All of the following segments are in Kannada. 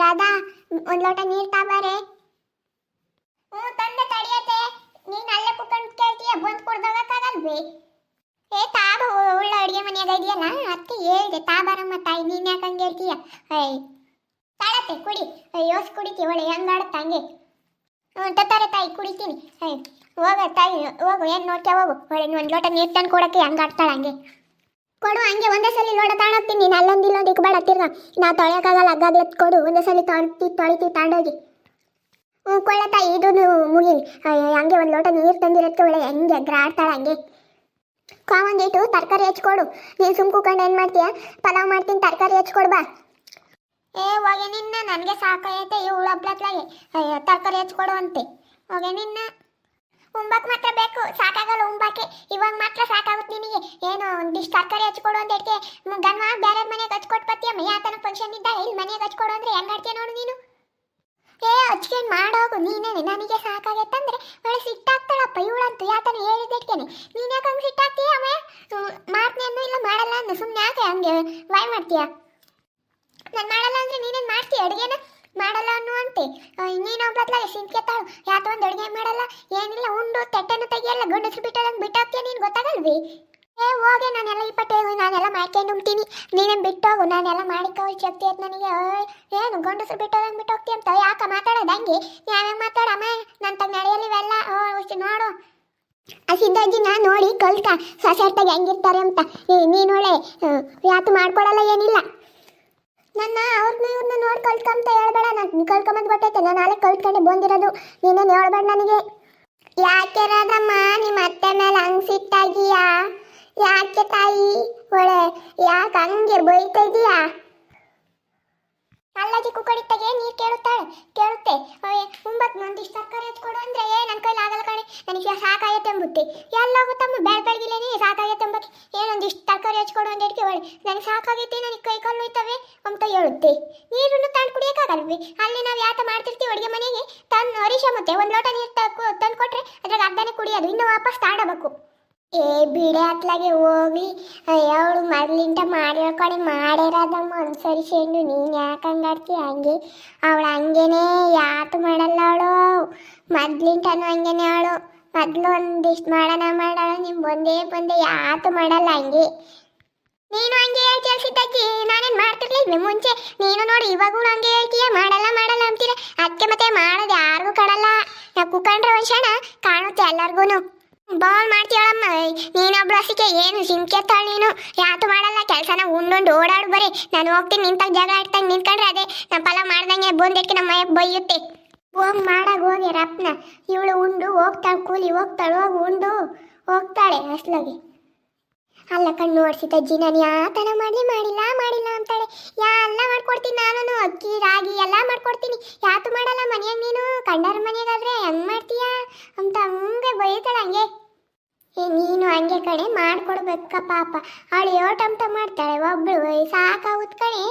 ರಾಧಾ, ಒಂದ್ ಲೋಟ ನೀರ್ ತಾಬಾರೆ. ತಂದೆ ತಡಿಯತ್ತೆ. ನೀನ್ ಅಲ್ಲೇ ಕುತ್ಕೊಂಡು ಕೇಳ್ತೀಯ, ಬಂದ್ ಕುಡ್ದೋಗಕ್ಕಾಗಲ್ವೇ? ಏ ತಾಬ, ಒಳ್ಳೆ ಅಡಿಗೆ ಮನೆಯಾಗ ಇದೆಯಲ್ಲ, ಅದಕ್ಕೆ ಹೇಳ್ದೆ ತಾಬಾರಮ್ಮ ತಾಯಿ, ನೀನ್ ಯಾಕಂಗೆ ಹೇಳ್ತೀಯ? ತಾಳತ್ತೆ ಕುಡಿ. ಯೋಸ್ ಕುಡಿತಿ ಒಳ್ಳೆ ಹೆಂಗಾಡತ್ತ ಹಂಗೆ. ತತ್ತಾರೆ ತಾಯಿ, ಕುಡಿತೀನಿ. ಹೋಗ ತಾಯಿ, ಹೋಗು, ಏನ್ ನೋಡ್ತೀಯ ಹೋಗು. ಒಳ್ಳೆ ಒಂದ್ ಲೋಟ ನೀರ್ ತಂದು ಕೊಡಕ್ಕೆ ಹಂಗಾಡ್ತಾಳ ಹಂಗೆ. ಕೊಡು ಹಂಗೆ, ಒಂದೇ ಸಲ ಲೋಟ ತಾಣೋಗ್ತೀನಿ. ನೀನು ಅಲ್ಲೊಂದು ಇಲ್ಲೊಂದು ಇಕ್ಬೇಡ ತಿರ್ಗ. ನಾ ತೊಳೆಯೋಕ್ಕಾಗಲ್ಲ, ಹಗ್ಗಾಗ್ಲತ್ ಕೊಡು. ಒಂದೇ ಸಲ ತೊಳಿತೀವಿ ತಾಂಡೋಗಿ. ಕೊಳ್ಳ ತಾಯಿ, ಇದು ಮುಗಿಲಿ. ಹಂಗೆ ಒಂದು ಲೋಟ ನೀರು ತಂದಿರೋದಕ್ಕೆ ಒಳ್ಳೆ ಹೆಂಗೆ ಎಗ್ರಾಡ್ತಾಳ ಹಂಗೆ. ಒಂದಿಟ್ಟು ತರಕಾರಿ ಹೆಚ್ಕೊಡು. ನೀನು ಸುಮ್ ಕೂಕೊಂಡು ಏನು ಮಾಡ್ತೀಯ? ಪಲಾವ್ ಮಾಡ್ತೀನಿ, ತರಕಾರಿ ಹೆಚ್ಕೊಡು ಬಾ. ಹೋಗೆ ನಿನ್ನ, ನನಗೆ ಸಾಕಾಗೈತೆ ಇವಳು ಹಬ್ಲತ್ಲಾಗೆ. ತರಕಾರಿ ಹೆಚ್ಕೊಡು ಅಂತೆ. ಹೋಗೆ ನಿನ್ನ, ಉಂಬಕ್ಕೆ ಮಾತ್ರ ಬೇಕು, ಸಾಕಾಗಲ್ಲ ಉಂಬಕ್ಕೆ. ಇವಾಗ ಮಾತ್ರ ಸಾಕಾಗುತ್ತೆ ನಿನಗೆ. ಏನು ಒಂದಿಷ್ಟು ತರಕಾರಿ ಹಚ್ಕೊಡು ಅಂತ ಹೇಳ್ತೆ. ಗನ್ವ ಬೇರೆ ಮನೆಗೆ ಹಚ್ಕೊಟ್ಟು ಬತ್ತೀಯಮ್ಮ. ಯಾತನ ಫಂಕ್ಷನ್ ಇದ್ದಾಗ ಇಲ್ಲಿ ಮನೆಗೆ ಹಚ್ಕೊಡು ಅಂದರೆ ಹೆಂಗೆ ಆಡ್ತೀಯ ನೋಡು ನೀನು. ಹಚ್ಕೊಂಡು ಮಾಡೋಗು ನೀನೇನೆ. ನನಗೆ ಸಾಕಾಗತ್ತಂದ್ರೆ ಒಳ್ಳೆ ಸಿಟ್ಟಾಗ್ತಾಳಪ್ಪ ಇವಳಂತೂ. ಯಾತನ ಹೇಳಿದ್ದಕ್ಕೇನೆ ನೀನು ಯಾಕೆ ಹಂಗೆ ಸಿಟ್ಟಾಗ್ತೀಯ? ಮಾಡ್ತೀನಿ ಇಲ್ಲ ಮಾಡಲ್ಲ ಅಂದು ಸುಮ್ಮನೆ ಯಾಕೆ ಹಂಗೆ ವಾಯ್ ಮಾಡ್ತೀಯ? ನಾನು ಮಾಡಲ್ಲ ಅಂದರೆ ನೀನೇನು ಮಾಡ್ತೀಯ ಅಡುಗೆನ? ಮಾಡಲ್ಲ ಅನ್ನು ಅಂತೆ. ನೀನು ಒಬ್ಳತ್ಲಾಗೆ ಸಿಂಕೆತ್ತಾಳು. ಯಾತ ಒಂದು ಅಡುಗೆ ಮಾಡಲ್ಲ ಏನಿಲ್ಲ, ಉಂಡು ತೆಟ್ಟೆನು ತೆಗಿಯಲ್ಲ, ಗಂಡಸ್ರು ಬಿಟ್ಟೋದಂಗೆ ಬಿಟ್ಟೋಗ್ತೀಯ ನೀನು, ಗೊತ್ತಾಗಲ್ವಿ? ಹೋಗೆ, ನಾನೆಲ್ಲ ಇಪ್ಪಟ್ಟೆ ನಾನೆಲ್ಲ ಮಾಡ್ಕೊಂಡು ಉಂಬ್ತೀನಿ. ನೀನೇನು ಬಿಟ್ಟೋಗು, ನಾನೆಲ್ಲ ಮಾಡಿಕೋ ಶಕ್ತಿ ಆಯ್ತು ನನಗೆ. ಏನು ಗಂಡಸ್ರು ಬಿಟ್ಟೋದಂಗೆ ಬಿಟ್ಟೋಗ್ತೀಯ ಅಂತ ಯಾಕೆ ಮಾತಾಡೋದು ಹಂಗೆ? ಯಾವ್ಯಾಗ ಮಾತಾಡಮ್ಮ, ನನ್ನ ತಗ ನಡೆಯಲಿವೆಲ್ಲ ನೋಡು. ಆ ಸಿದ್ಧಾಜಿನ ನೋಡಿ ಕಲ್ತ ಸೊಸೆರ್ತಾಗ ಹೆಂಗಿರ್ತಾರೆ ಅಂತ. ನೀನೊಳ್ಳೆ ಯಾತು ಮಾಡ್ಕೊಡಲ್ಲ ಏನಿಲ್ಲ. ನನ್ನ ಅವ್ರನ್ನ ಇವ್ರನ್ನ ನೋಡಿ ಕಲ್ತ್ಕೊಂತ ಹೇಳ್ಬೇಡ. ನಾನು ಕಲ್ತ್ಕೊಂಬಂದು ಗೊತ್ತೈತೆ, ನಾನು ನಾಳೆ ಕಲ್ತ್ಕೊಂಡೆ ಬಂದಿರೋದು. ನೀನೇನು ಹೇಳ್ಬೇಡ ನನಗೆ. ಯಾಕೆ ರಾಧಮ್ಮ ನಿಮ್ಮ ಅತ್ತೆ ಮೇಲೆ ಹಂಗೆ ಸಿಟ್ಟಾಗಿಯಾ? ಯಾಕೆ ತಾಯಿ ಒಳ್ಳೆ ಯಾಕೆ ಹಂಗೆ ಬೈತಾ ಇದೀಯಾ? ಅಲ್ಲಾಜಿ ಕುಕ್ಕಡಿತ್ತಾಗೆ ನೀರು ಕೇಳುತ್ತೆ. ಮುಂಬತ್ತು ಒಂದಿಷ್ಟು ತರಕಾರಿ ಹಚ್ಕೊಡು ಅಂದರೆ ನನ್ನ ಕೈಲಿ ಆಗಲ್ಲ ಕಣೆ, ನನಗೆ ಸಾಕಾಗತ್ತೆ ಅಂಬುತ್ತೆ. ಎಲ್ಲೋಗುತ್ತಮ್ಮ ಬೆಳಗಿಲೇನೆ ಸಾಕಾಗತ್ತೆ ಅಂಬಕ್ಕೆ. ಏನೊಂದಿಷ್ಟು ತರಕಾರಿ ಹಚ್ಕೊಡು ಅಂತ ಹೇಳ್ಕೆ ಒಳ್ಳೆ ನನಗೆ ಸಾಕಾಗೈತೆ, ನನಗೆ ಕೈ ಕಾಲು ಹೋಯ್ತವೆ ಅಂತ ಹೇಳುತ್ತೆ. ನೀರನ್ನು ತಂದು ಕುಡಿಯೋಕ್ಕಾಗಲ್ವಿ? ಅಲ್ಲಿ ನಾವು ಯಾತ ಮಾಡ್ತಿರ್ತೀವಿ ಅಡುಗೆ ಮನೆಗೆ ತಂದು ಹರೀಶ ಮತ್ತೆ ಒಂದು ಲೋಟ ನೀರು ತಂದು ಕೊಟ್ಟರೆ ಅದ್ರಾಗ ಅರ್ಧನೇ ಕುಡಿಯೋದು, ಇನ್ನು ವಾಪಸ್ ತಾಡಬೇಕು. ಬಿಡೆ ಅತ್ಲಾಗೆ ಹೋಗಿ ಅವಳು ಮೊದಲಿಂದ ಮಾಡಿರೋ ಕಡೆ ಮಾಡಿರೋದಮ್ಮ ಅನುಸರಿಸೇನು. ನೀನು ಯಾಕೆ ಹಂಗಾಡ್ತೀಯ ಹಂಗೆ? ಅವಳು ಹಂಗೇನೆ ಯಾತು ಮಾಡಲ್ಲ ಅವಳು. ಮೊದ್ಲಿಂಟನು ಹಂಗೇನೆ ಅವಳು. ಮೊದಲು ಒಂದಿಷ್ಟು ಮಾಡೋಣ ನಿಮ್ಮ ಬಂದೆ ಯಾತು ಮಾಡಲ್ಲ ಹಂಗೆ. ನೀನು ಹಂಗೆ ಹೇಳ್ತೀಯ ಸಿದ್ದಜ್ಜಿ, ನಾನೇನು ಮಾಡ್ತಿರ್ಲಿಲ್ವೇ ಮುಂಚೆ? ನೀನು ನೋಡಿ ಇವಾಗೂ ಹಂಗೆ ಹೇಳ್ತೀಯ, ಮಾಡಲ್ಲ ಅಂತೀರ. ಅದಕ್ಕೆ ಮತ್ತೆ ಮಾಡೋದು ಯಾರಿಗೂ ಕಾಣಲ್ಲ. ನಾವು ಕುಕ್ಕಂಡ್ರೆ ವಂಶಣ ಕಾಣುತ್ತೆ ಎಲ್ಲರಿಗೂ. ಬಾಲ್ ಮಾಡ್ತೀಯಳಮ್ಮ ನೀನೊಬ್ಳು ಹಸಿಕೆ. ಏನು ಸಿಂಕೆತ್ತಾಳ ನೀನು? ಯಾತು ಮಾಡಲ್ಲ ಕೆಲಸನ, ಉಂಡು ಓಡಾಡು ಬರೀ. ನಾನು ಹೋಗ್ತೀನಿ, ನಿಂತಾಗ ಜಾಗ ಆಡ್ತಂಗೆ ನಿಂತ್ಕೊಂಡ್ರೆ ಅದೇ ನಮ್ಮ ಫಲ ಮಾಡ್ದಂಗೆ ಬಂದಕ್ಕೆ ನಮ್ಮ ಮೈಯಕ್ಕೆ ಬೈಯುತ್ತೆ. ಹೋಗಿ ಮಾಡಾಗ ಹೋಗಿ ರಪ್ನ. ಇವಳು ಉಂಡು ಹೋಗ್ತಾಳೆ, ಕೂಲಿ ಹೋಗ್ತಾಳೆ, ಹೋಗಿ ಉಂಡು ಹೋಗ್ತಾಳೆ ಅಸ್ಲಾಗೆ. ಅಲ್ಲ ಕಣ್ಣು ಓಡಿಸಿದಜ್ಜಿ, ನಾನು ಯಾತನ ಮಾಡಿಲ್ಲ ಅಂತಾಳೆ. ಎಲ್ಲ ಮಾಡ್ಕೊಡ್ತೀನಿ ನಾನು, ಅಕ್ಕಿ ರಾಗಿ ಎಲ್ಲ ಮಾಡ್ಕೊಡ್ತೀನಿ. ಯಾತು ಮಾಡಲ್ಲ ಮನೆಯಾಗ ನೀನು? ಕಂಡರ ಮನೆಯಾಗಾದ್ರೆ ಹೆಂಗೆ ಮಾಡ್ತೀಯ ಅಂತ ಹಂಗೆ ಬೈತಾಳೆ ಹಂಗೆ. ನೀನು ಹಂಗೆ ಕಣೆ ಮಾಡ್ಕೊಡ್ಬೇಕ ಪಾಪ. ಅವಳು ಯೋಟಂತ ಮಾಡ್ತಾಳೆ ಒಬ್ಬಳು, ಸಾಕಾಗುತ್ತೆ ಕಣೆ.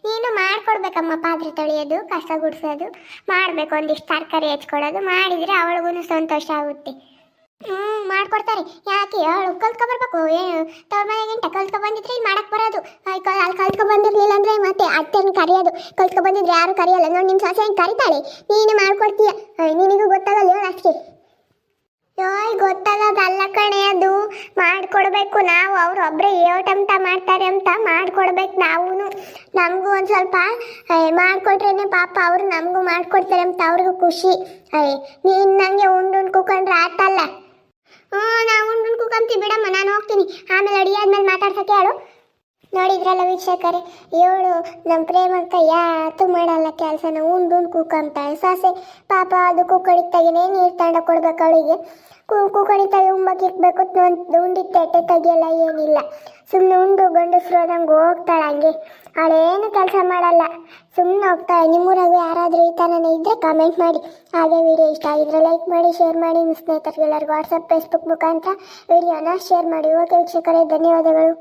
ನೀನು ಮಾಡ್ಕೊಡ್ಬೇಕಮ್ಮ, ಪಾತ್ರೆ ತೊಳೆಯೋದು, ಕಸ ಗುಡಿಸೋದು ಮಾಡಬೇಕು, ಒಂದಿಷ್ಟು ತರಕಾರಿ ಹೆಚ್ಕೊಡೋದು ಮಾಡಿದರೆ ಅವಳಿಗೂ ಸಂತೋಷ ಆಗುತ್ತೆ. ಮಾಡ್ಕೊಡ್ತಾರೆ. ಯಾಕೆ ಅವಳು ಕಲ್ತ್ಕೊಬರ್ಬೇಕು. ಏನು ತವ್ರ ಮನೆಗಿಂತ ಕಲ್ತ್ಕೊಬಂದಿದ್ರೆ ಇಲ್ಲಿ ಮಾಡಕ್ಕೆ ಬರೋದು. ಅಲ್ಲಿ ಕಲ್ತ್ಕೊಬಂದಿರ್ಲಿಲ್ಲ ಅಂದರೆ ಮತ್ತೆ ಅತ್ತೆನ ಕರೆಯೋದು. ಕಲ್ತ್ಕೊಬಂದಿದ್ರೆ ಯಾರು ಕರೆಯಲ್ಲ ನೋಡಿ. ನಿಮ್ಮ ಸೊಸೆ ಹೆಂಗೆ ಕರಿತಾಳೆ, ನೀನು ಮಾಡ್ಕೊಡ್ತೀಯ. ನಿನಗೂ ಗೊತ್ತಾಗಲ್ಲ ಹೇಳು ಅಷ್ಟೇ. ಗೊತ್ತಾಗೋದಲ್ಲ ಕಣೆ, ಅದು ಮಾಡಿಕೊಡ್ಬೇಕು ನಾವು. ಅವ್ರು ಒಬ್ಬರೇ ಏಟಂತ ಮಾಡ್ತಾರೆ ಅಂತ ಮಾಡಿಕೊಡ್ಬೇಕು ನಾವು. ನಮಗೂ ಒಂದು ಸ್ವಲ್ಪ ಮಾಡಿಕೊಟ್ರೇನೆ ಪಾಪ ಅವರು ನಮಗೂ ಮಾಡಿಕೊಡ್ತಾರೆ ಅಂತ ಅವ್ರಿಗೂ ಖುಷಿ. ನೀನು ನನಗೆ ಉಂಡು ಕೂಕೊಂಡ್ರೆ ಆತಲ್ಲ. ನಾವು ಉಂಡು ಕೂಕೊಂತೀವಿ ಬಿಡಮ್ಮ, ನಾನು ಹೋಗ್ತೀನಿ. ಆಮೇಲೆ ಅಡಿಗೆ ಆದ್ಮೇಲೆ ಮಾತಾಡ್ಸೋಕೆ ಹೇಳು. ನೋಡಿದ್ರಲ್ಲ ವೀಕ್ಷಕರೇ, ಇವಳು ನಮ್ಮ ಪ್ರೇಮಕ್ಕ ಯಾತು ಮಾಡಲ್ಲ ಕೆಲಸನ, ಉಂಡು ಕೂಕೊಂತಾಳೆ. ಸೊಸೆ ಪಾಪ ಅದು ಕುಕ್ಕಡಿತಾಗೇನೆ ನೀರು ತಂಡ ಕೊಡ್ಬೇಕು ಅವಳಿಗೆ. ಕುಕ್ಕಡಿತಾಗೆ ಉಂಬಕ್ಕೆ ಇಕ್ಬೇಕು, ಉಂಡಿಟ್ಟು ಎಟ್ಟೆ ತೆಗಿಯಲ್ಲ ಏನಿಲ್ಲ. ಸುಮ್ಮನೆ ಉಂಡು ಗಂಡಸ್ರು ಹೋದಂಗೆ ಹೋಗ್ತಾಳೆ ಹಂಗೆ. ಅವಳೇನು ಕೆಲಸ ಮಾಡಲ್ಲ, ಸುಮ್ಮನೆ ಹೋಗ್ತಾಳೆ. ನಿಮ್ಮೂರಾಗೂ ಯಾರಾದರೂ ಈ ಥರನೇ ಇದ್ದರೆ ಕಮೆಂಟ್ ಮಾಡಿ. ಹಾಗೆ ವಿಡಿಯೋ ಇಷ್ಟ ಆಗಿದ್ರೆ ಲೈಕ್ ಮಾಡಿ, ಶೇರ್ ಮಾಡಿ. ನಿಮ್ಮ ಸ್ನೇಹಿತರಿಗೆಲ್ಲರಿಗೂ ವಾಟ್ಸಪ್ ಫೇಸ್ಬುಕ್ ಮುಖಾಂತರ ವಿಡಿಯೋನ ಶೇರ್ ಮಾಡಿ. ಓಕೆ ವೀಕ್ಷಕರೇ, ಧನ್ಯವಾದಗಳು.